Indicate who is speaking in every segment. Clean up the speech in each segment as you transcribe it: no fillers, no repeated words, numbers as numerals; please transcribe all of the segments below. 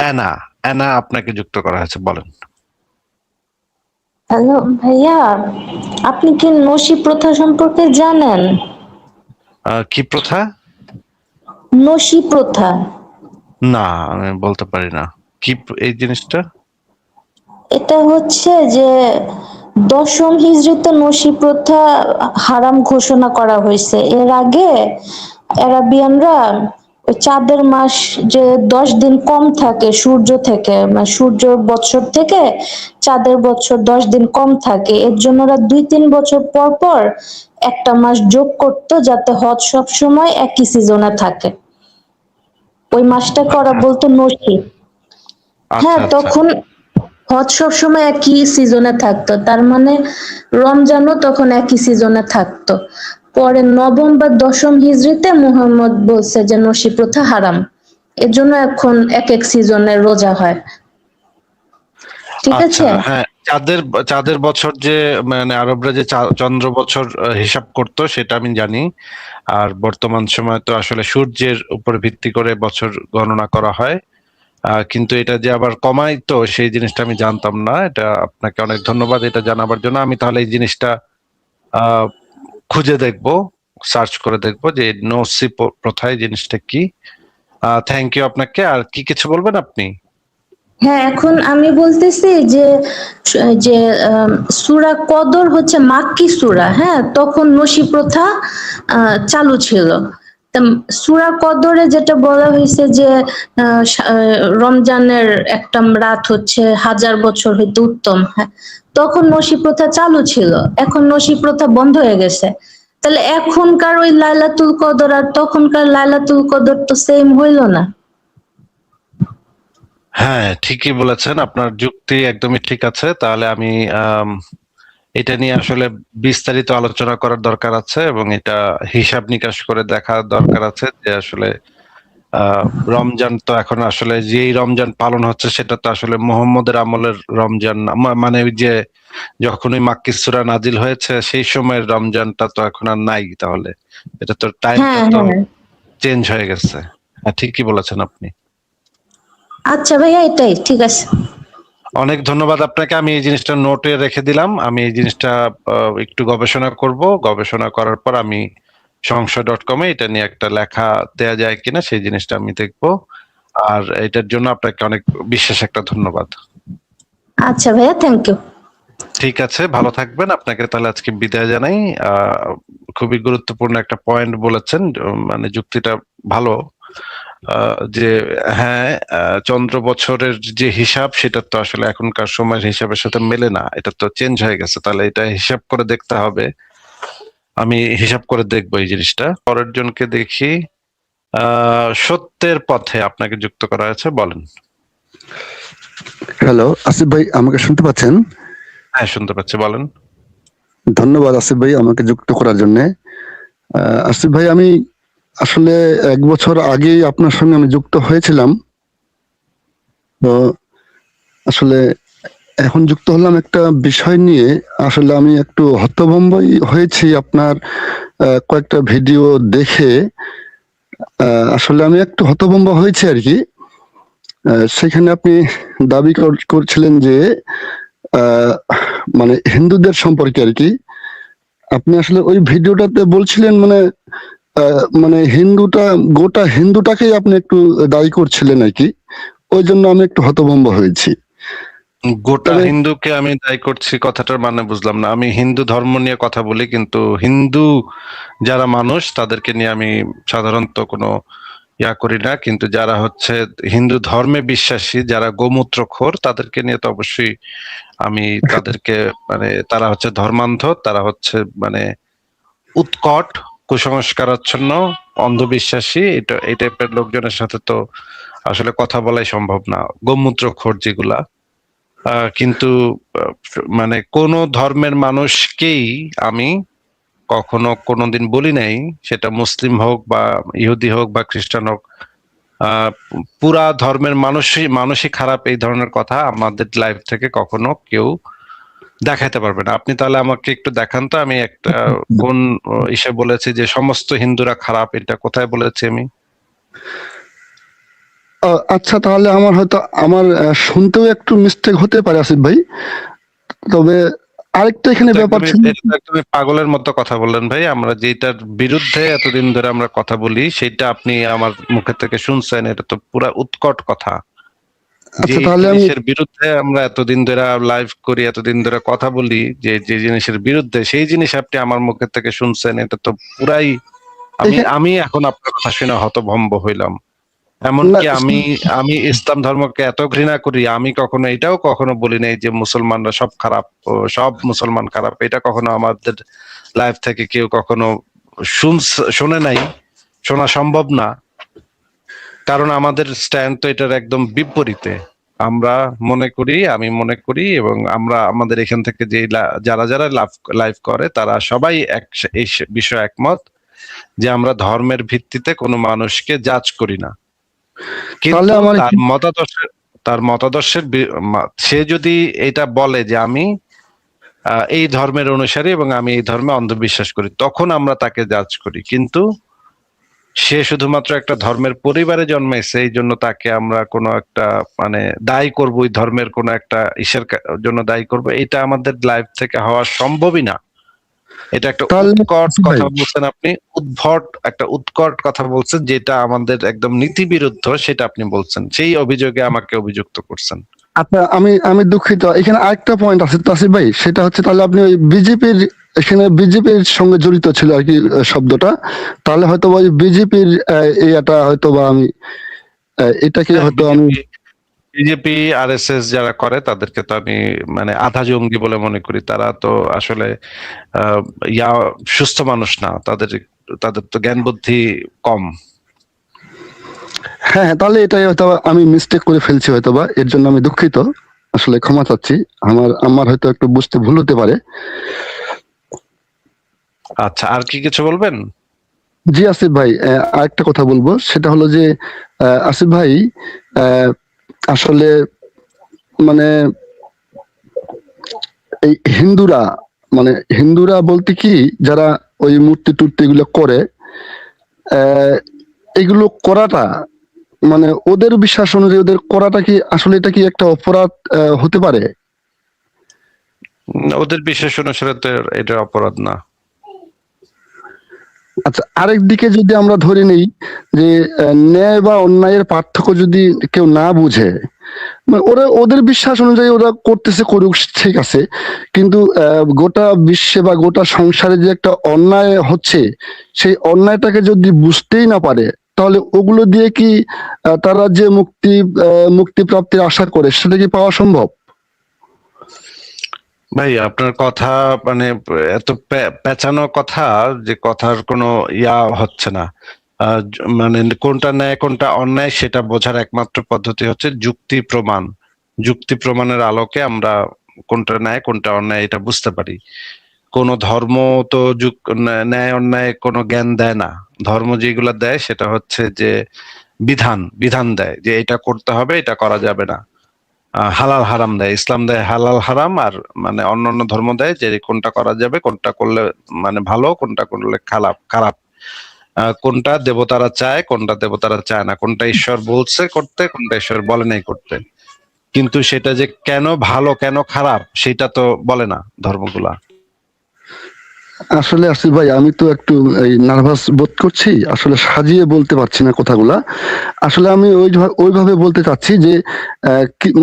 Speaker 1: Anna, Anna আপনাকে যুক্ত করা হয়েছে, বলেন।
Speaker 2: হ্যালো ভাইয়া, আপনি কি নসি প্রথা সম্পর্কে জানেন?
Speaker 1: কি প্রথা?
Speaker 2: নসি প্রথা
Speaker 1: না, আমি বলতে পারি না। কি এই জিনিসটা?
Speaker 2: এটা হচ্ছে যে দশম হিজরিতে নসি প্রথা হারাম ঘোষণা করা হয়েছে। এর আগে আরাবিয়ানরা ওই চাঁদের মাস যে 10 দিন কম থাকে সূর্য থেকে, মানে সূর্য বৎসর থেকে চাঁদের বৎসর 10 দিন কম থাকে, এর জন্য ওরা 2-3 বছর পর পর একটা মাস যোগ করতো যাতে হজ সব সময় একই সিজনে থাকে। ওই মাসটাকে ওরা
Speaker 1: আচ্ছা
Speaker 2: বলতো নসি।
Speaker 1: আচ্ছা
Speaker 2: হ্যাঁ,
Speaker 1: আচ্ছা।
Speaker 2: তখন হজ সবসময় একই সিজনে থাকতো, তার মানে রমজানও তখন একই সিজনে থাকতো। পরে নবম বা দশম হিজরিতে মুহাম্মদ বলছে যে নসি প্রথা হারাম, এর জন্য এখন এক এক সিজনে রোজা হয়। ঠিক
Speaker 1: আচ্ছা,
Speaker 2: আছে।
Speaker 1: হ্যাঁ, চাঁদের চাঁদের বছর যে, মানে আরবরা যে চন্দ্র বছর হিসাব করতো সেটা আমি জানি। আর বর্তমান সময় তো আসলে সূর্যের উপর ভিত্তি করে বছর গণনা করা হয়। কিন্তু এটা যে আবার কমাই তো, সেই জিনিসটা আমি জানতাম না। এটা আপনাকে অনেক ধন্যবাদ এটা জানাবার জন্য। আমি তাহলে এই জিনিসটা আহ খুঁজে দেখবো, সার্চ করে দেখবো যে নসি প্রথায় জিনিসটা কি। থ্যাংক ইউ আপনাকে। আর কি কিছু বলবেন আপনি?
Speaker 2: হ্যাঁ, এখন আমি বলতেছি যে যে সূরা কদর হচ্ছে মাক্কি সূরা। হ্যাঁ, তখন নসি প্রথা চালু ছিল। তা সূরা কদরে যেটা বলা হয়েছে যে রমজানের একটা রাত হচ্ছে 1000 বছর হইতে উত্তম। হ্যাঁ, তখন নসি প্রথা চালু ছিল, এখন নসি প্রথা বন্ধ হয়ে গেছে। তাহলে এখনকার ওই লাইলাতুল কদর আর তখনকার লাইলাতুল কদর তো সেম হইল না।
Speaker 1: হ্যাঁ, ঠিকই বলেছেন, আপনার যুক্তি একদমই ঠিক আছে। তাহলে আমি আম, এটা নিয়ে আসলে বিস্তারিত আলোচনা করার দরকার আছে, এবং এটা হিসাব নিকাশ করে দেখা দরকার আছে যে আসলে আহ রমজান তো এখন আসলে যেই রমজান পালন হচ্ছে সেটা তো আসলে মুহাম্মদের আমলের রমজান না। মানে ওই যে যখন ওই মাক্কি সূরা নাজিল হয়েছে সেই সময়ের রমজানটা তো এখন আর নাই। তাহলে এটা তো টাইমটা
Speaker 2: হ্যাঁ,
Speaker 1: তো
Speaker 2: হ্যাঁ।
Speaker 1: চেঞ্জ হয়ে গেছে। হ্যাঁ, ঠিকই বলেছেন আপনি।
Speaker 2: আচ্ছা ভাইয়া, এটাই ঠিক আছে।
Speaker 1: অনেক ধন্যবাদ আপনাকে। আমি এই জিনিসটা নোটে রেখে দিলাম। আমি এই জিনিসটা একটু গবেষণা করব। গবেষণা করার পর আমি সংশয়.com-এ এটা নিয়ে একটা লেখা দেয়া যায় কিনা সেই জিনিসটা আমি দেখবো। আর এটার জন্য আপনাকে অনেক বিশেষ একটা ধন্যবাদ।
Speaker 2: আচ্ছা ভাইয়া, থ্যাংক ইউ।
Speaker 1: ঠিক আছে, ভালো থাকবেন। আপনাকে তাহলে আজকে বিদায় জানাই। খুবই গুরুত্বপূর্ণ একটা পয়েন্ট বলেছেন, মানে যুক্তিটা ভালো। যে হ্যাঁ, চন্দ্র বছরের যে হিসাব সেটা তো আসলে এখনকার সময়ের হিসাবের সাথে মেলে না, এটা তো চেঞ্জ হয়ে গেছে। তাহলে এটা হিসাব করে দেখতে হবে। আমি হিসাব করে দেখবো এই জিনিসটা। পরের জনকে দেখি। সত্যের পথে আপনাকে যুক্ত করা হয়েছে, বলেন।
Speaker 3: হ্যালো আসিফ ভাই, আমাকে শুনতে পাচ্ছেন?
Speaker 1: হ্যাঁ, শুনতে পাচ্ছি, বলেন।
Speaker 3: ধন্যবাদ আসিফ ভাই আমাকে যুক্ত করার জন্য। আসিফ ভাই, আমি আসলে 1 বছর আগেই আপনার সঙ্গে আমি যুক্ত হয়েছিলাম। তো আসলে এখন যুক্ত হলাম একটা বিষয় নিয়ে। আসলে আমি একটু হতভম্বই হয়েছি আপনার কয়েকটা ভিডিও দেখে। আসলে আমি একটু হতভম্ব হয়েছি আর কি। সেখানে আপনি দাবি করছিলেন যে আহ, মানে হিন্দুদের সম্পর্কে আর কি। আপনি আসলে ওই ভিডিওটাতে বলছিলেন মানে মানে গোটা হিন্দুটাকেই আপনি একটু দায়ী করছিলেন আর কি। ওই জন্য আমি একটু হতভম্ব হয়েছি।
Speaker 1: গোটা
Speaker 3: তবে
Speaker 1: হিন্দুকে আমি দায়ী করছি কথাটার মানে বুঝলাম না। আমি হিন্দু ধর্ম নিয়ে কথা বলি, কিন্তু হিন্দু যারা মানুষ তাদেরকে নিয়ে আমি সাধারণত কোনো ইয়া করি না। কিন্তু যারা হচ্ছে হিন্দু ধর্মে বিশ্বাসী, যারা গোমূত্রখোর, তাদেরকে নিয়ে তো অবশ্যই আমি তাদেরকে, মানে তারা হচ্ছে ধর্মান্ধ, তারা হচ্ছে মানে উৎকট, কুসংস্কারাচ্ছন্ন, অন্ধবিশ্বাসী। এটা এই টাইপের লোকজনের সাথে তো আসলে কথা বলাই সম্ভব না, গোমূত্রখোর যেগুলা। কিন্তু আহ, মানে কোন ধর্মের মানুষকেই আমি কখনো কোনোদিন বলি নাই, সেটা মুসলিম হোক বা ইহুদি হোক বা খ্রিস্টান হোক, আহ পুরা ধর্মের মানুষই খারাপ, এই ধরনের কথা আমাদের লাইফ থেকে কখনো কেউ দেখাতে পারবে না। আপনি তাহলে আমাকে একটু দেখান তো, আমি একটা কোন ইসে বলেছি যে সমস্ত হিন্দুরা খারাপ, এটা কোথায় বলেছি আমি?
Speaker 3: আচ্ছা, তাহলে আমার হয়তো আমার শুনতেও একটু মিস্টেক হতে পারে আসিফ ভাই। তবে আরেকটা এখানে ব্যাপার ছিল।
Speaker 1: এটা তো একদমই পাগলের মতো কথা বললেন ভাই। আমরা যেটার বিরুদ্ধে এতদিন ধরে আমরা কথা বলি সেটা আপনি আমার মুখে থেকে শুনছেন, এটা তো পুরা উৎকট কথা। যে
Speaker 3: আচ্ছা, তাহলে আমি
Speaker 1: জিনিসের বিরুদ্ধে আমরা এতদিন ধরে লাইভ করি, এতদিন ধরে কথা বলি, যে যে জিনিসের বিরুদ্ধে, সেই জিনিস আপনি আমার মুখের থেকে শুনছেন, এটা তো পুরাই, আমি
Speaker 3: এখানে
Speaker 1: আমি এখন আপনার কথা শুনে হতভম্ব হইলাম।
Speaker 3: না,
Speaker 1: এমনকি আমি আমি ইসলাম ধর্মকে এত ঘৃণা করি, আমি কখনো এটাও কখনো বলি নাই যে মুসলমানরা সব খারাপ, ও সব মুসলমান খারাপ, এটা কখনো আমাদের লাইফ থেকে কেউ কখনো শোনে নাই, শোনা সম্ভব না। কারণ আমাদের স্ট্যান্ড তো এটার একদম বিপরীতে। আমরা মনে করি, আমি মনে করি, এবং আমরা আমাদের এখান থেকে যে যারা যারা লাইভ করে তারা সবাই এই বিষয়ে একমত, যে আমরা ধর্মের ভিত্তিতে কোনো মানুষকে জাজ করি না।
Speaker 3: তাহলে
Speaker 1: কিন্তু
Speaker 3: আমার
Speaker 1: তার মতাদর্শের সে যদি এটা বলে যে আমি এই ধর্মের অনুসারী এবং আমি এই ধর্মে অন্ধবিশ্বাস করি, তখন আমরা তাকে জাজ করি। কিন্তু সে শুধুমাত্র একটা ধর্মের পরিবারে জন্মেছে, এই জন্য তাকে আমরা কোনো একটা মানে দায়ী করবো, ওই ধর্মের কোনো একটা জন্য দায়ী করবো, এটা আমাদের লাইফ থেকে হওয়া সম্ভবই না। এটা একটা
Speaker 3: তাহলে
Speaker 1: উৎকট
Speaker 3: আসিফ ভাই,
Speaker 1: কথা বলছেন আপনি, একটা উৎকট কথা বলছেন, যেটা আমাদের একদম নীতি বিরুদ্ধ, সেটা আপনি বলছেন, সেই অভিযোগে আমাকে অভিযুক্ত করছেন।
Speaker 3: আচ্ছা, আমি আমি দুঃখিত। এখানে আরেকটা পয়েন্ট আছে তাসিফ ভাই, সেটা হচ্ছে তাহলে আপনি ওই বিজেপির, এখানে বিজেপির সঙ্গে জড়িত ছিল আর কি শব্দটা। তাহলে হয়তো ওই বিজেপির এটা হয়তো বা আমি এটাকে
Speaker 1: হ্যাঁ,
Speaker 3: হয়তো আমি
Speaker 1: বিজেপি আরএসএস যারা করে তাদেরকে তো আমি মানে আধা জঙ্গি বলে মনে করি। তারা তো আসলে আহ, ইয়া সুস্থ মানুষ না, তাদের তাদের তো জ্ঞান বুদ্ধি কম।
Speaker 3: হ্যাঁ, হ্যাঁ, তাহলে এটাই হয়তো আমি মিস্টেক করে ফেলছি হয়তো বা, এর জন্য আমি দুঃখিত। আসলে ক্ষমা চাচ্ছি। আমার আমার হয়তো একটু বুঝতে ভুল হতে পারে।
Speaker 1: আচ্ছা, আর কি কিছু বলবেন?
Speaker 3: জি আসিফ ভাই, আরেকটা কথা বলবো, সেটা হলো যে আসিফ ভাই, আহ, আসলে মানে এই হিন্দুরা, মানে হিন্দুরা বলতে কি, যারা ওই মূর্তি টুর্তি এগুলো করে, আহ, এগুলো করাটা মানে ওদের বিশ্বাস অনুযায়ী ওদের করাটা কি আসলে এটা কি একটা অপরাধ হতে পারে?
Speaker 1: ওদের বিশ্বাস অনুসারে তো এটা অপরাধ না।
Speaker 3: আচ্ছা, আরেক দিকে যদি আমরা ধরে নিই যে ন্যায় বা অন্যায়ের পার্থক্য যদি কেউ না বুঝে, মানে ওরা ওদের বিশ্বাস অনুযায়ী ওরা করতেছে, করুক, ঠিক আছে। কিন্তু গোটা বিশ্বে বা গোটা সংসারে যে একটা অন্যায় হচ্ছে, সেই অন্যায়টাকে যদি বুঝতেই না পারে, তাহলে ওগুলো দিয়ে কি তারা যে মুক্তি প্রাপ্তির আশা করে, সেটা কি পাওয়া সম্ভব?
Speaker 1: ভাই, আপনার কথা মানে এত পেঁচানো কথা, যে কথার কোনো হচ্ছে না। মানে কোনটা ন্যায় কোনটা অন্যায় সেটা বোঝার একমাত্র পদ্ধতি হচ্ছে যুক্তি প্রমাণ। যুক্তি প্রমাণের আলোকে আমরা কোনটা ন্যায় কোনটা অন্যায় এটা বুঝতে পারি। কোন ধর্ম তো ন্যায় অন্যায় কোনো জ্ঞান দেয় না। ধর্ম যেগুলা দেয় সেটা হচ্ছে যে বিধান বিধান দেয়, যে এটা করতে হবে, এটা করা যাবে না। হালাল হারাম দেয়। ইসলাম দেয় হালাল হারাম, আর মানে অন্যান্য ধর্ম দেয় যে কোনটা করা যাবে, কোনটা করলে মানে ভালো, কোনটা করলে খারাপ খারাপ। কোনটা দেবতারা চায়, কোনটা দেবতারা চায় না, কোনটা ঈশ্বর বলছে করতে, কোনটা ঈশ্বর বলে নাই করতে। কিন্তু সেটা যে কেন ভালো কেন খারাপ সেটা তো বলে না ধর্মগুলা।
Speaker 3: আসলে আসিফ ভাই, আমি তো একটু এই নার্ভাস বোধ করছি, আসলে সাজিয়ে বলতে পারছি না কথাগুলা। আসলে আমি ওইভাবে বলতে চাচ্ছি যে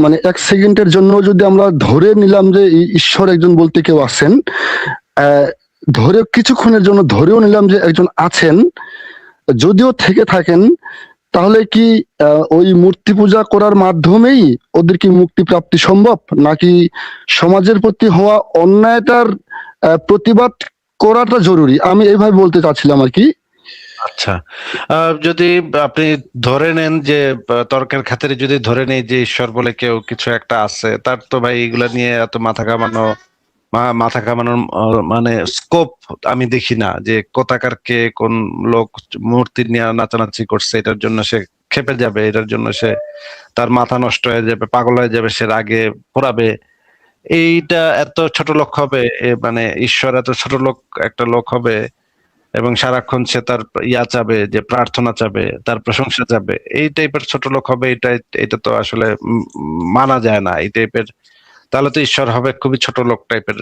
Speaker 3: মানে এক সেকেন্ডের জন্য যদি আমরা ধরে নিলাম যে ঈশ্বর একজন বলতে কেউ আছেন, আহ, ধরে কিছুক্ষণের জন্য ধরেও নিলাম যে একজন আছেন, যদিও থেকে থাকেন, তাহলে কি ওই মূর্তি পূজা করার মাধ্যমেই ওদের কি মুক্তি প্রাপ্তি সম্ভব, নাকি সমাজের প্রতি হওয়া অন্যায়টার প্রতিবাদ করাটা জরুরি? আমি এইভাবে বলতে চাচ্ছিলাম আর কি।
Speaker 1: আচ্ছা, যদি আপনি ধরে নেন যে তর্কের খাতিরে যদি ধরে নেই যে ঈশ্বর বলে কেউ কিছু একটা আছে, তার তো ভাই এগুলা নিয়ে এত মাথা কামানোর মানে স্কোপ আমি দেখি না। যে কোথাকার কে কোন লোক মূর্তি নিয়ে নাচানাচি করছে, এটার জন্য সে খেপে যাবে, এটার জন্য সে তার মাথা নষ্ট হয়ে যাবে, পাগল হয়ে যাবে, সে রাগে পোড়াবে, এইটা এত ছোট লোক হবে, মানে ঈশ্বর এত ছোট লোক একটা লোক হবে এবং সারাক্ষণ সে তার চাবে, যে প্রার্থনা চাবে, তার প্রশংসা চাবে, এই টাইপের ছোট লোক হবে, এটা তো আসলে মানা যায় না এই টাইপের। তাহলে তো ঈশ্বর হবে খুবই ছোট লোক টাইপের,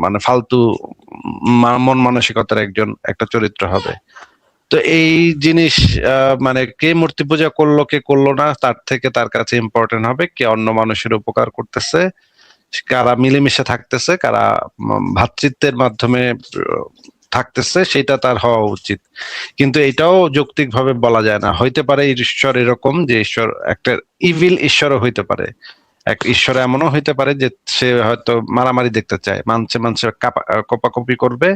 Speaker 1: মানে ফালতু মন মানসিকতার একটা চরিত্র হবে। তো এই জিনিস মানে কে মূর্তি পূজা করলো কে করলো না, তার থেকে তার কাছে ইম্পর্টেন্ট হবে কে অন্য মানুষের উপকার করতেছে, কারা মিলেমিশে থাকতেছে, কারা ভ্রাতৃত্বের মাধ্যমে থাকতেছে, সেটা তার হওয়া উচিত। কিন্তু এটাও যৌক্তিকভাবে বলা যায় না। হইতে পারে ঈশ্বর এরকম যে ঈশ্বর একটা ইভিল ঈশ্বরও হইতে পারে, এক ঈশ্বর এমনও হইতে পারে যে সে হয়তো মারামারি দেখতে চায়, মানুষে কপাকপি করবে,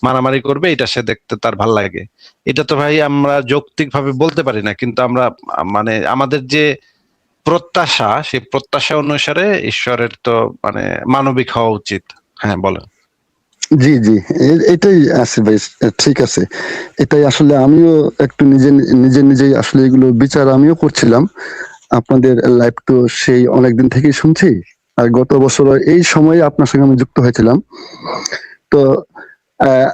Speaker 1: মারামারি করবে, এটা সে দেখতে তার ভাল লাগে। এটা তো ভাই আমরা যৌক্তিক ভাবে বলতে পারি না, কিন্তু আমরা মানে আমাদের যে প্রত্যাশা, সেই প্রত্যাশা অনুসারে ঈশ্বরের তো মানে মানবিক হওয়া উচিত। হ্যাঁ বলেন।
Speaker 3: জি জি, এটাই আছে ভাই, ঠিক আছে। এটাই আসলে আমিও একটু নিজেই আসলে এগুলো বিচার আমিও করছিলাম। আপনাদের লাইভ তো সেই অনেকদিন থেকেই শুনছি, আর গত বছর এই সময়ে আপনার সঙ্গে আমি যুক্ত হয়েছিলাম। তো আহ,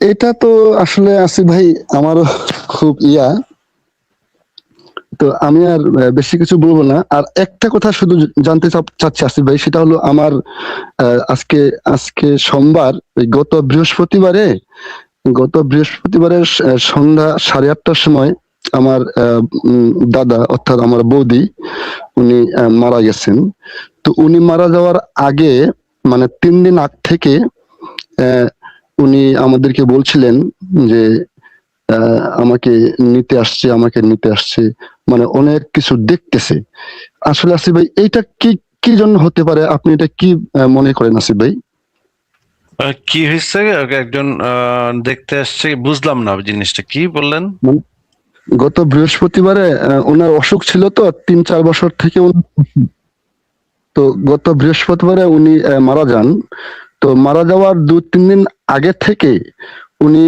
Speaker 3: এটা তো আসলে আসিফ ভাই আমারও খুব তো আমি আর বেশি কিছু বলবো না। আর একটা কথা শুধু জানতে চাচ্ছি আসিফ ভাই, সেটা হলো আমার আজকে আজকে সোমবার, ওই গত বৃহস্পতিবারের সন্ধ্যা 8:30টার সময় আমার দাদা অর্থাৎ আমার বৌদি উনি মারা গেছেন। তো উনি মারা যাওয়ার আগে মানে 3 দিন আগ থেকে আহ, উনি আমাদেরকে বলছিলেন যে আমাকে নিতে আসছে, মানে অনেক কিছু দেখতেছে। আসলে আসিফ ভাই এইটা কি কি জন্য হতে পারে, আপনি এটা কি মনে করেন আসিফ ভাই?
Speaker 1: কি হয়েছে? একজন দেখতে আসছে, বুঝলাম না জিনিসটা কি বললেন।
Speaker 3: মানে গত বৃহস্পতিবারে ওনার অসুখ ছিল, তো 3-4 বছর থেকে তো গত বৃহস্পতিবারে উনি মারা যান। তো মারা যাওয়ার 2-3 দিন আগে থেকে উনি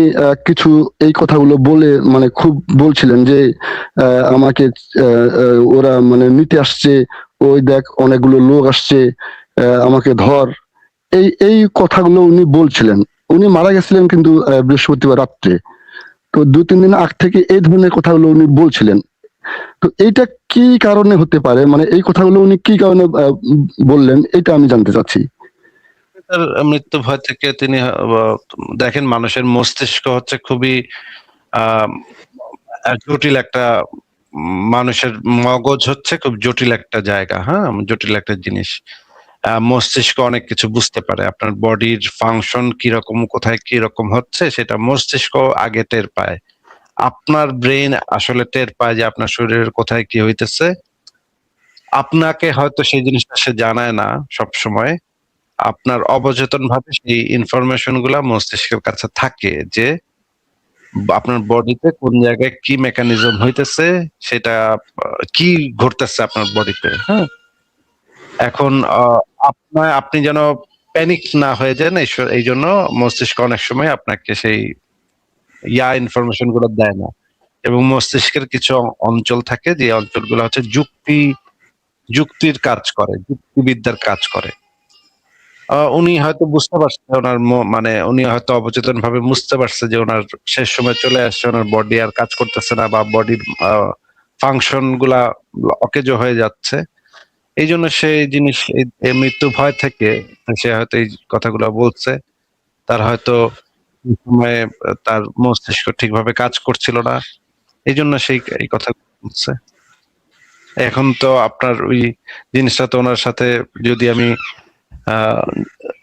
Speaker 3: কিছু এই কথাগুলো বলে মানে খুব বলছিলেন যে আমাকে ওরা মানে নিতে আসছে, ওই দেখ অনেকগুলো লোক আসছে, আমাকে ধর, এই কথাগুলো উনি বলছিলেন। উনি মারা গেছিলেন কিন্তু বৃহস্পতিবার রাত্রে। তো 2-3 দিন আগ থেকে এই ধরনের কথাগুলো উনি বলছিলেন। তো এইটা কি কারণে হতে পারে, মানে এই কথাগুলো উনি কি কারণে বললেন, এটা আমি জানতে চাচ্ছি।
Speaker 1: তার মৃত্যু ভয় থেকে তিনি দেখেন, মানুষের মস্তিষ্ক হচ্ছে খুবই আহ জটিল একটা মানুষের মগজ হচ্ছে খুব জটিল একটা জায়গা, হ্যাঁ, জটিল একটা জিনিস। মস্তিষ্ক অনেক কিছু বুঝতে পারে, আপনার বডির ফাংশন কিরকম, কোথায় কিরকম হচ্ছে, সেটা মস্তিষ্ক আগে টের পায়। আপনার ব্রেন আসলে টের পায় যে আপনার শরীরের কোথায় কি হইতেছে। আপনাকে হয়তো সেই জিনিসটা সে জানায় না সব সময়, আপনার অবচেতন ভাবে সেই ইনফরমেশন গুলা মস্তিষ্কের কাছে থাকে যে আপনার বডিতে কোন জায়গায় কি মেকানিজম হইতেছে, সেটা কি ঘটতেছে আপনার বডিতে। হ্যাঁ, এখন আপনি যেন প্যানিক না হয়ে যান, এই জন্য মস্তিষ্ক অনেক সময় আপনাকে সেই ইনফরমেশন গুলো দেয় না। এবং মস্তিষ্কের কিছু অঞ্চল থাকে, যে অঞ্চলগুলো হচ্ছে যুক্তির কাজ করে, যুক্তিবিদ্যার কাজ করে। উনি হয়তো বুঝতে পারছে ওনার মানে উনি হয়তো অবচেতন ভাবে বুঝতে পারছে যে ওনার শেষ সময় চলে আসছে, ওনার বডি আর কাজ করতেছে না, বা বডির ফাংশন গুলা অকেজো হয়ে যাচ্ছে। এই জন্য সেই জিনিস, এই মৃত্যু ভয় থেকে সে হয়তো এই কথাগুলো বলছে। তার হয়তো এই সময়ে তার মস্তিষ্ক ঠিকভাবে কাজ করছিল না, এই জন্য সেই এই কথা বলছে। এখন তো আপনার ওই জিনিসটা তো ওনার সাথে যদি আমি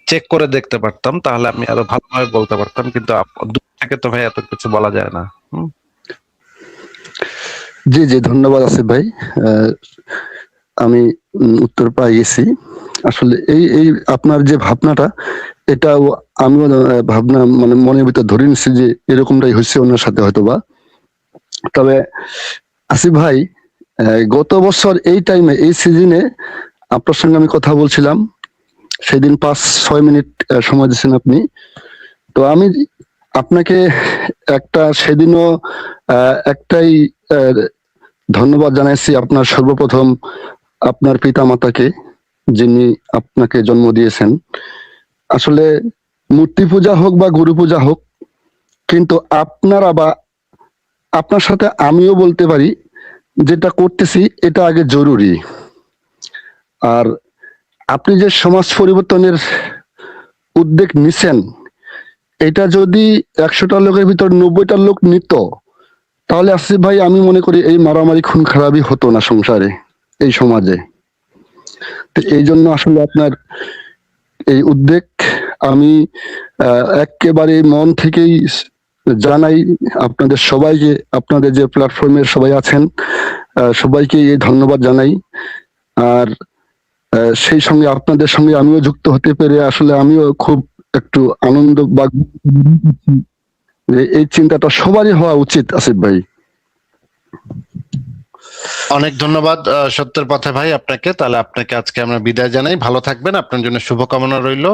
Speaker 1: চেক করে দেখতে পারতাম, তাহলে আমি আরো ভালোভাবে বলতে পারতাম, কিন্তু দূর থেকে তো ভাই এত কিছু বলা যায় না।
Speaker 3: জি জি, ধন্যবাদ আসিফ ভাই। আমি উত্তর পাই গেছি। আসলে এই এই আপনার যে ভাবনাটা, এটাও আমিও ভাবনা মানে মনের ভিতর ধরে নিচ্ছি যে এরকমটাই হচ্ছে ওনার সাথে হয়তোবা। তবে আসিফ ভাই, গত বছর এই টাইমে এই সিজনে আপনার সঙ্গে আমি কথা বলছিলাম, সেদিন 5-6 মিনিট সময় দিচ্ছেন আপনি। তো আমি আপনাকে সেদিনও একটাই ধন্যবাদ জানাইছি, আপনার সর্বপ্রথম আপনার পিতা মাতাকে, যিনি আপনাকে জন্ম দিয়েছেন। আসলে মূর্তি পূজা হোক বা গুরু পূজা হোক, কিন্তু আপনারা বা আপনার সাথে আমিও বলতে পারি যেটা করতেছি এটা আগে জরুরি। আর আপনি যে সমাজ পরিবর্তনের উদ্যোগ নিছেন, এটা যদি 100টা লোকের ভিতর 90টা লোক নিত, তাহলে আসিফ ভাই আমি মনে করি এই মারামারি খুন খারাপই হতো না সংসারে, এই সমাজে। তো এই জন্য আসলে আপনার এই উদ্যোগ আমি একেবারে মন থেকেই জানাই আপনাদের সবাইকে, আপনাদের যে প্ল্যাটফর্মের সবাই আছেন সবাইকে এই ধন্যবাদ জানাই। আর সেই সঙ্গে আপনাদের সঙ্গে আমিও যুক্ত হতে পেরে আসলে আমিও খুব একটু আনন্দ বা যে এই চিন্তাটা সবারই হওয়া উচিত আসিফ ভাই।
Speaker 1: অনেক ধন্যবাদ সত্যের পথে ভাই আপনাকে। তাহলে আপনাকে আজকে আমরা বিদায় জানাই। ভালো থাকবেন, আপনার জন্য শুভকামনা রইল।